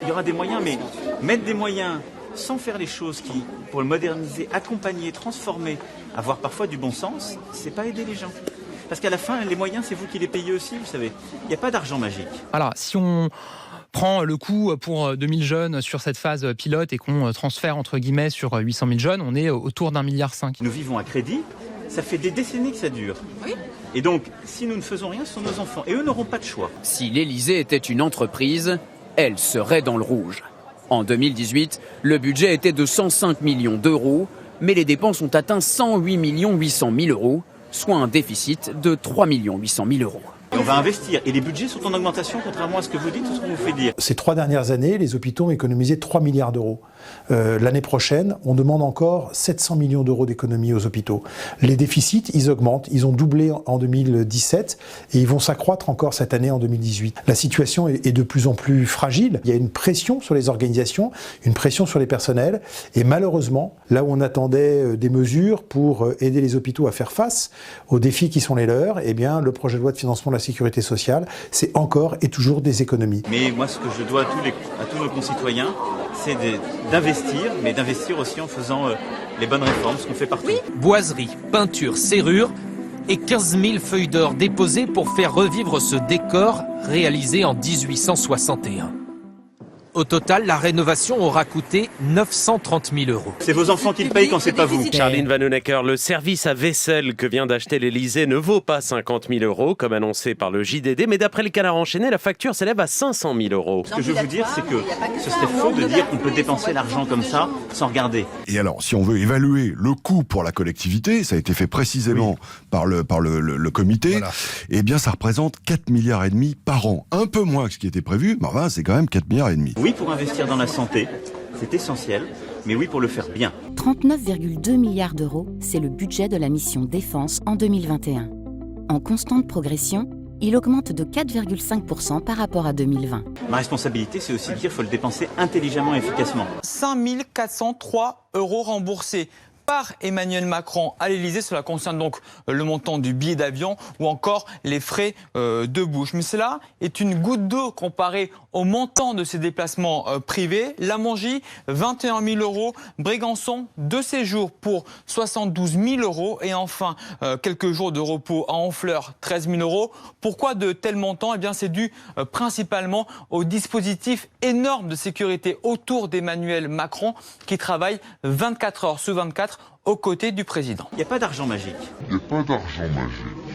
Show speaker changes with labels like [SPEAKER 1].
[SPEAKER 1] il y aura des moyens, mais mettre des moyens sans faire les choses qui, pour le moderniser, accompagner, transformer, avoir parfois du bon sens, c'est pas aider les gens. Parce qu'à la fin, les moyens, c'est vous qui les payez aussi, vous savez. Il n'y a pas d'argent magique.
[SPEAKER 2] Alors, si on prend le coût pour 2000 jeunes sur cette phase pilote et qu'on transfère entre guillemets sur 800 000 jeunes, on est autour d'1,5 milliard.
[SPEAKER 1] Nous vivons à crédit, ça fait des décennies que ça dure. Oui. Et donc, si nous ne faisons rien, ce sont nos enfants. Et eux n'auront pas de choix.
[SPEAKER 3] Si l'Élysée était une entreprise, elle serait dans le rouge. En 2018, le budget était de 105 millions d'euros, mais les dépenses ont atteint 108 800 000 euros, soit un déficit de 3 800 000 euros.
[SPEAKER 1] Et on va investir. Et les budgets sont en augmentation, contrairement à ce que vous dites ou ce qu'on vous fait dire.
[SPEAKER 4] Ces 3 dernières années, les hôpitaux ont économisé 3 milliards d'euros. L'année prochaine, on demande encore 700 millions d'euros d'économies aux hôpitaux. Les déficits, ils augmentent. Ils ont doublé en 2017 et ils vont s'accroître encore cette année en 2018. La situation est de plus en plus fragile. Il y a une pression sur les organisations, une pression sur les personnels. Et malheureusement, là où on attendait des mesures pour aider les hôpitaux à faire face aux défis qui sont les leurs, eh bien, le projet de loi de financement de la sécurité sociale, c'est encore et toujours des économies.
[SPEAKER 1] Mais moi, ce que je dois à tous nos concitoyens, c'est d'investir, mais d'investir aussi en faisant les bonnes réformes, ce qu'on fait partout.
[SPEAKER 5] Boiserie, peinture, serrure et 15 000 feuilles d'or déposées pour faire revivre ce décor réalisé en 1861. Au total, la rénovation aura coûté 930 000 euros.
[SPEAKER 1] C'est vos enfants qui le payent quand c'est pas vous.
[SPEAKER 6] Charline Vanhoenacker, le service à vaisselle que vient d'acheter l'Élysée ne vaut pas 50 000 euros, comme annoncé par le JDD, mais d'après le Canard enchaîné, la facture s'élève à 500 000 euros.
[SPEAKER 1] Ce que je veux vous dire, c'est que ce serait faux de dire qu'on peut dépenser l'argent comme ça, sans regarder.
[SPEAKER 7] Et alors, si on veut évaluer le coût pour la collectivité, ça a été fait précisément par le comité, voilà. Eh bien, ça représente 4 milliards et demi par an. Un peu moins que ce qui était prévu, mais enfin, c'est quand même 4 milliards et demi.
[SPEAKER 1] Oui, pour investir dans la santé, c'est essentiel, mais oui, pour le faire bien.
[SPEAKER 8] 39,2 milliards d'euros, c'est le budget de la mission Défense en 2021. En constante progression, il augmente de 4,5% par rapport à 2020.
[SPEAKER 1] Ma responsabilité, c'est aussi de dire qu'il faut le dépenser intelligemment et efficacement.
[SPEAKER 9] 5 403 euros remboursés par Emmanuel Macron à l'Élysée. Cela concerne donc le montant du billet d'avion ou encore les frais de bouche. Mais cela est une goutte d'eau comparé au montant de ces déplacements privés. La Mongie, 21 000 euros. Brégançon, 2 séjours pour 72 000 euros. Et enfin, quelques jours de repos à Honfleur, 13 000 euros. Pourquoi de tels montants ? Eh bien, c'est dû principalement au dispositif énorme de sécurité autour d'Emmanuel Macron qui travaille 24 heures sur 24 aux côtés du président.
[SPEAKER 1] Il n'y a pas d'argent magique.
[SPEAKER 10] Il n'y a pas d'argent magique.